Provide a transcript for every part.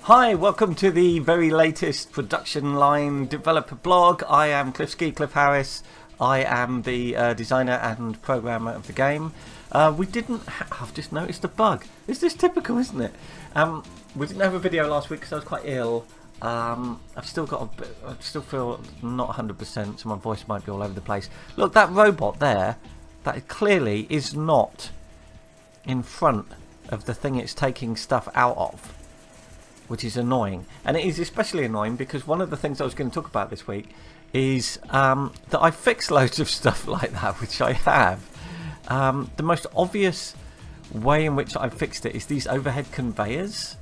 Hi, welcome to the very latest production line developer blog. I am Cliff Harris. I am the designer and programmer of the game. I've just noticed a bug. Is this typical, isn't it? We didn't have a video last week because I was quite ill. I still feel not 100%, so my voice might be all over the place. Look, that robot there, that clearly is not in front of the thing it's taking stuff out of, which is annoying. And it is especially annoying because one of the things I was going to talk about this week is that I fixed loads of stuff like that, which I have. The most obvious way in which I fixed it is these overhead conveyors.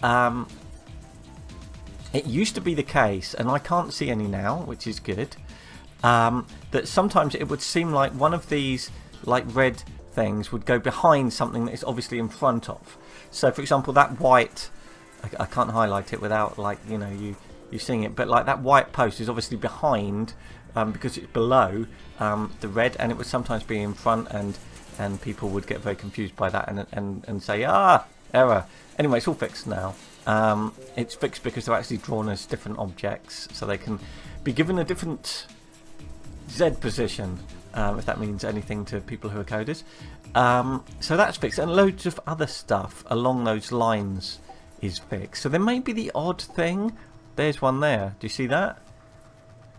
It used to be the case, and I can't see any now, which is good, that sometimes it would seem like one of these like red things would go behind something that is obviously in front of. So for example, that white, I can't highlight it without, like, you know, you seeing it, but like that white post is obviously behind because it's below the red, and it would sometimes be in front, and people would get very confused by that and say, error. Anyway, it's all fixed now. It's fixed because they're actually drawn as different objects, so they can be given a different Z position, if that means anything to people who are coders. So that's fixed, and loads of other stuff along those lines is fixed. So there may be the odd thing. There's one there. Do you see that?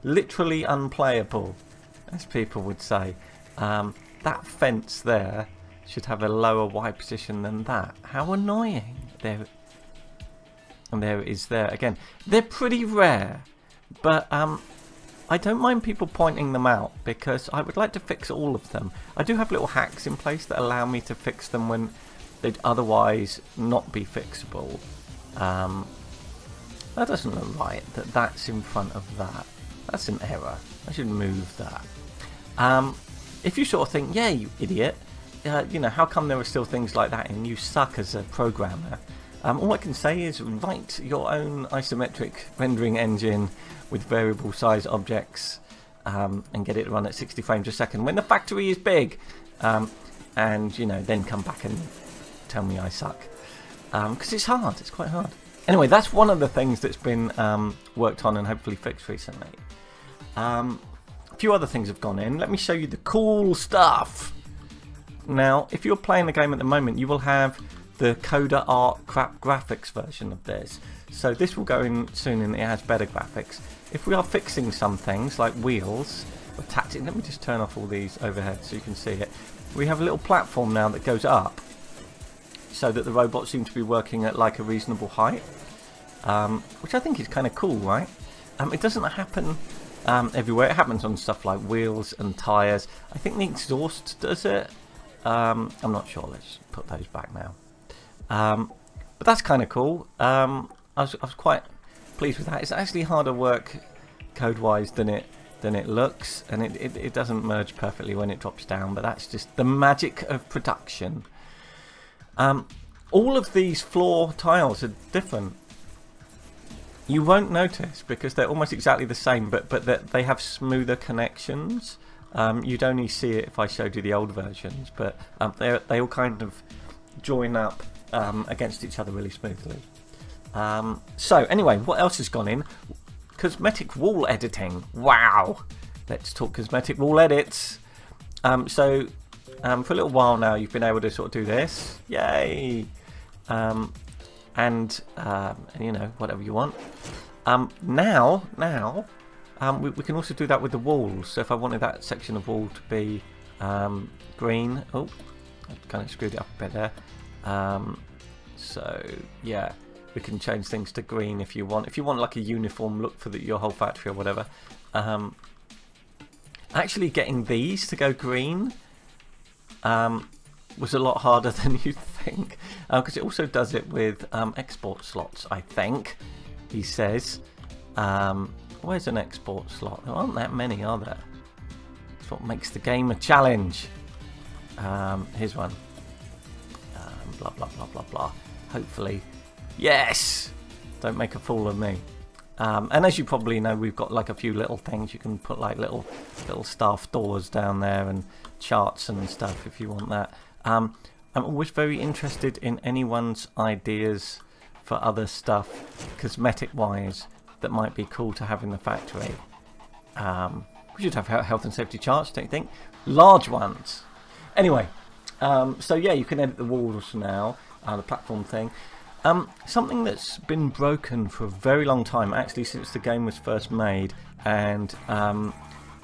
Literally unplayable, as people would say. That fence there should have a lower Y position than that. How annoying. There, and there it is there again. They're pretty rare, but I don't mind people pointing them out because I would like to fix all of them. I do have little hacks in place that allow me to fix them when they'd otherwise not be fixable. That doesn't look right, that's in front of that. That's an error. I should move that. If you sort of think, yeah, you idiot, you know, how come there are still things like that and you suck as a programmer? All I can say is write your own isometric rendering engine with variable size objects and get it to run at 60 frames a second when the factory is big, and, you know, then come back and tell me I suck, because it's hard. It's quite hard. Anyway, that's one of the things that's been worked on and hopefully fixed recently. A few other things have gone in. Let me show you the cool stuff. Now, if you're playing the game at the moment, you will have the Coda Art Crap Graphics version of this. So this will go in soon and it has better graphics. If we are fixing some things like wheels or tactic, let me just turn off all these overheads so you can see it. We have a little platform now that goes up so that the robots seem to be working at like a reasonable height, which I think is kind of cool, right? It doesn't happen everywhere. It happens on stuff like wheels and tyres. I think the exhaust does it. I'm not sure. Let's put those back now. But that's kind of cool. I was quite pleased with that. It's actually harder work code-wise than it looks, and it doesn't merge perfectly when it drops down, but that's just the magic of production. All of these floor tiles are different. You won't notice because they're almost exactly the same, but they have smoother connections. You'd only see it if I showed you the old versions, but they all kind of join up against each other really smoothly. So anyway, what else has gone in? Cosmetic wall editing. Wow! Let's talk cosmetic wall edits. So for a little while now, you've been able to sort of do this. Yay! And you know, whatever you want. Now we can also do that with the walls. So if I wanted that section of wall to be green, oh, I kind of screwed it up a bit there. So yeah, we can change things to green if you want. If you want like a uniform look for your whole factory or whatever. Actually, getting these to go green was a lot harder than you'd think, because it also does it with export slots, I think, he says. Where's an export slot? There aren't that many, are there? That's what makes the game a challenge. Here's one. Blah, blah, blah, blah, blah. Hopefully. Yes! Don't make a fool of me. And as you probably know, we've got like a few little things. You can put like little staff doors down there and charts and stuff if you want that. I'm always very interested in anyone's ideas for other stuff, cosmetic-wise, that might be cool to have in the factory. We should have health and safety charts, don't you think? Large ones. Anyway, so yeah, you can edit the walls now, the platform thing. Something that's been broken for a very long time, actually since the game was first made, and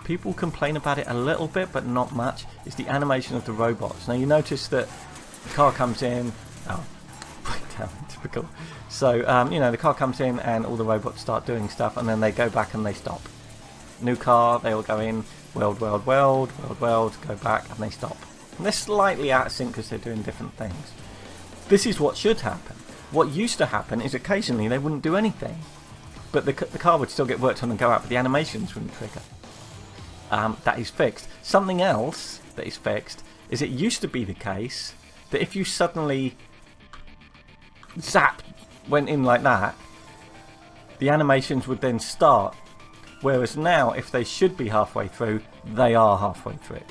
people complain about it a little bit, but not much, is the animation of the robots. Now you notice that the car comes in, breakdown, typical. So, you know, the car comes in and all the robots start doing stuff, and then they go back and they stop. New car, they all go in, weld, weld, weld, weld, weld, go back, and they stop. And they're slightly out of sync because they're doing different things. This is what should happen. What used to happen is occasionally they wouldn't do anything, but the car would still get worked on and go out, but the animations wouldn't trigger. That is fixed. Something else that is fixed is it used to be the case that if you suddenly zap went in like that, the animations would then start, whereas now if they should be halfway through, they are halfway through.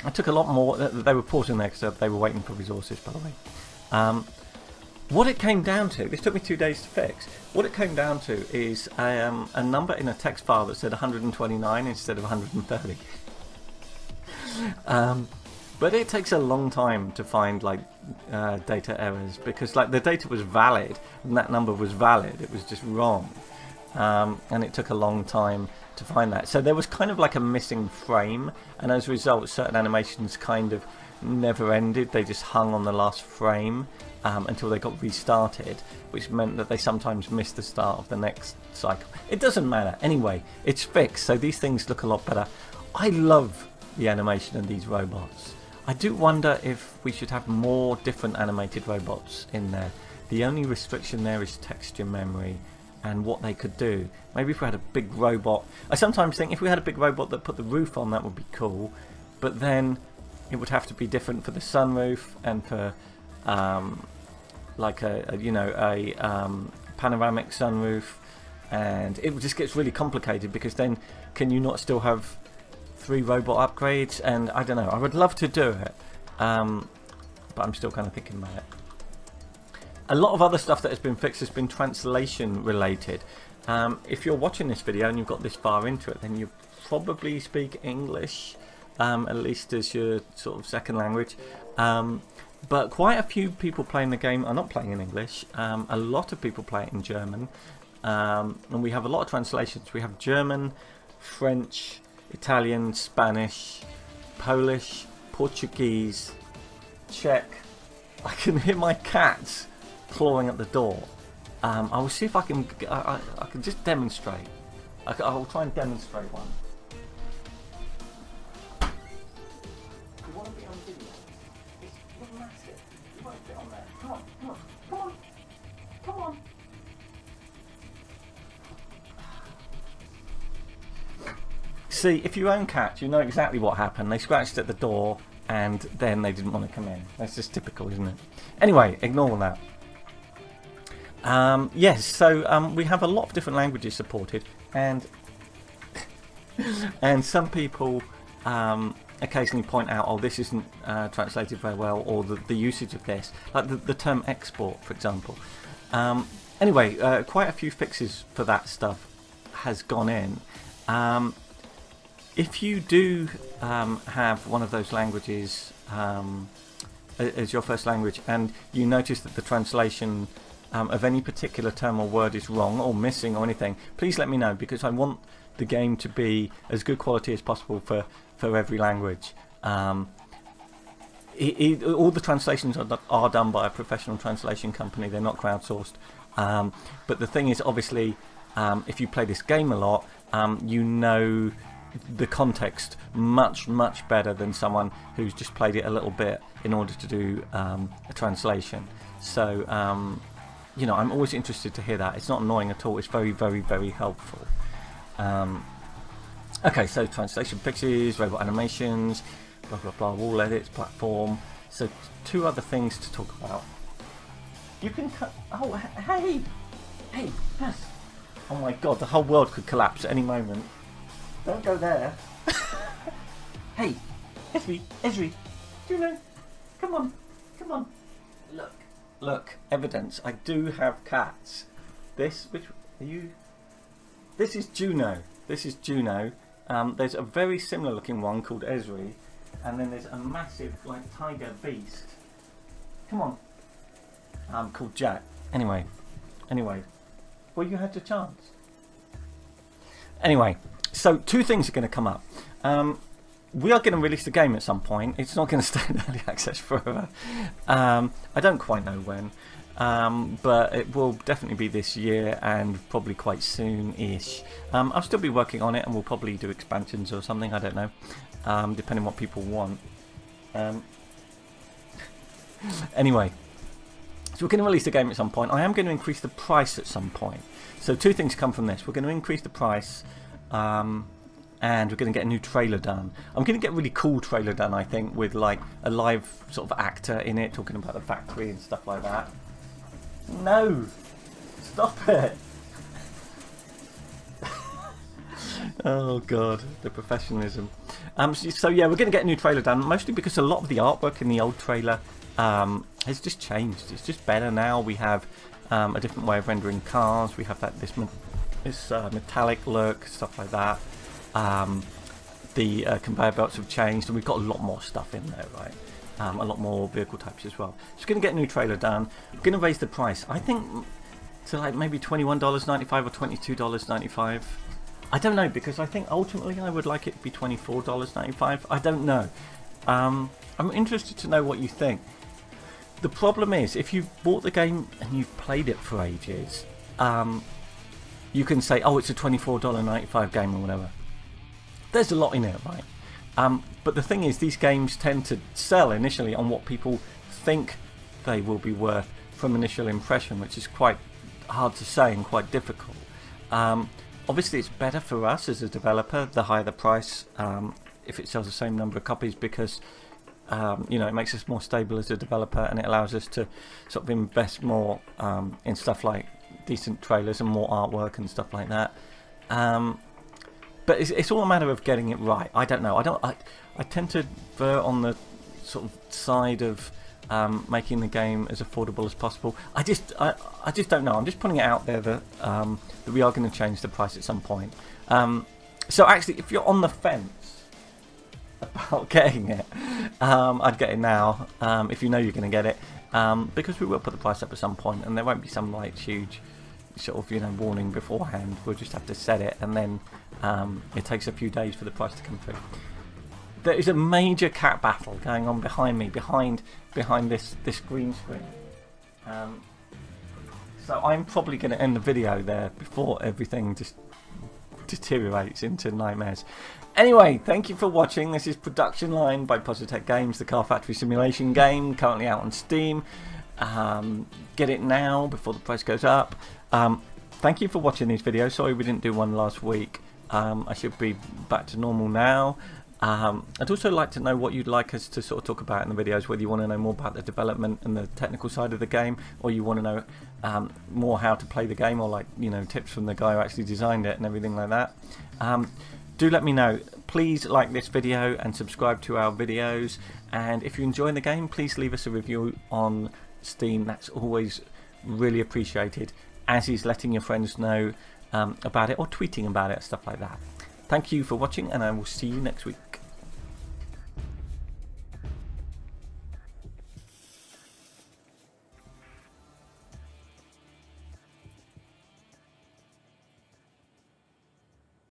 I took a lot more. They were pausing there because they were waiting for resources, by the way. What it came down to, this took me 2 days to fix. What it came down to is a number in a text file that said 129 instead of 130. But it takes a long time to find like data errors, because like the data was valid and that number was valid. It was just wrong, and it took a long time to find that. So there was kind of like a missing frame, and as a result, certain animations kind of never ended. They just hung on the last frame until they got restarted, which meant that they sometimes missed the start of the next cycle. It doesn't matter. Anyway, it's fixed, so these things look a lot better. I love the animation of these robots. I do wonder if we should have more different animated robots in there. The only restriction there is texture memory and what they could do. Maybe if we had a big robot. I sometimes think if we had a big robot that put the roof on, that would be cool, but then it would have to be different for the sunroof and for like a panoramic sunroof, and it just gets really complicated, because then can you not still have 3 robot upgrades? And I don't know, I would love to do it, but I'm still kind of thinking about it. A lot of other stuff that has been fixed has been translation related. If you're watching this video and you've got this far into it, then you probably speak English, at least as your sort of second language. But quite a few people playing the game are not playing in English. A lot of people play it in German, and we have a lot of translations. We have German, French, Italian, Spanish, Polish, Portuguese, Czech. I can hear my cats clawing at the door. I will see if I can just demonstrate. I will try and demonstrate one. You want to be on video? It's massive. You won't fit on there. Come on, come on, come on, come on. See, if you own cats, you know exactly what happened. They scratched at the door and then they didn't want to come in. That's just typical, isn't it? Anyway, ignore that. Yes, so we have a lot of different languages supported, and some people occasionally point out, oh, this isn't translated very well, or the usage of this, like the term export, for example. Anyway, quite a few fixes for that stuff has gone in. If you do have one of those languages as your first language, and you notice that the translation of any particular term or word is wrong or missing or anything, please let me know, because I want the game to be as good quality as possible for every language. All the translations are done by a professional translation company. They're not crowdsourced. But the thing is, obviously, if you play this game a lot, you know the context much better than someone who's just played it a little bit in order to do a translation. So you know, I'm always interested to hear that. It's not annoying at all. It's very helpful. Okay, so translation fixes, robot animations, blah blah blah, wall edits, platform. So 2 other things to talk about. You can cut. Oh, hey, yes. Oh my God, the whole world could collapse at any moment. Don't go there. Hey, Esri, do you know? Come on. Look, look, evidence. I do have cats. This, which are you? This is Juno. This is Juno. There's a very similar looking one called Esri, and then there's a massive like tiger beast. Come on. Called Jack. Anyway. Well, you had your chance. Anyway, so two things are going to come up. We are going to release the game at some point. It's not going to stay in early access forever. I don't quite know when, but it will definitely be this year and probably quite soon-ish. I'll still be working on it, and we'll probably do expansions or something. I don't know, depending on what people want. Anyway, so we're going to release the game at some point. I am going to increase the price at some point. So two things come from this. We're going to increase the price. And we're going to get a new trailer done. I'm going to get a really cool trailer done, I think, with like a live sort of actor in it talking about the factory and stuff like that. No! Stop it! Oh god, the professionalism. So yeah, we're going to get a new trailer done, mostly because a lot of the artwork in the old trailer has just changed. It's just better now. We have a different way of rendering cars. We have this metallic look, stuff like that. The conveyor belts have changed, and we've got a lot more stuff in there, right? A lot more vehicle types as well. So we're going to get a new trailer done. We're going to raise the price, I think, to like maybe $21.95 or $22.95. I don't know, because I think ultimately I would like it to be $24.95. I don't know. I'm interested to know what you think. The problem is, if you've bought the game and you've played it for ages, you can say, oh, it's a $24.95 game or whatever. There's a lot in it, right? But the thing is, these games tend to sell initially on what people think they will be worth from initial impression, which is quite hard to say and quite difficult. Obviously, it's better for us as a developer, the higher the price, if it sells the same number of copies, because you know, it makes us more stable as a developer, and it allows us to sort of invest more in stuff like decent trailers and more artwork and stuff like that. But it's all a matter of getting it right. I don't know. I tend to veer on the sort of side of making the game as affordable as possible. I just don't know. I'm just putting it out there that we are going to change the price at some point. So actually, if you're on the fence about getting it, I'd get it now. If you know you're going to get it, because we will put the price up at some point, and there won't be some like huge sort of, you know, warning beforehand. We'll just have to set it, and then it takes a few days for the price to come through. There is a major cat battle going on behind me, behind this green screen. So I'm probably going to end the video there before everything just deteriorates into nightmares. Anyway, thank you for watching. This is Production Line by Positech Games, the car factory simulation game, currently out on Steam. Get it now before the price goes up. Thank you for watching these videos. Sorry we didn't do one last week. I should be back to normal now. I'd also like to know what you'd like us to sort of talk about in the videos, whether you want to know more about the development and the technical side of the game, or you want to know more how to play the game, or like, you know, tips from the guy who actually designed it and everything like that. Do let me know. Please like this video and subscribe to our videos, and if you're enjoying the game, please leave us a review on Steam. That's always really appreciated, as is letting your friends know about it, or tweeting about it, stuff like that. Thank you for watching, and I will see you next week.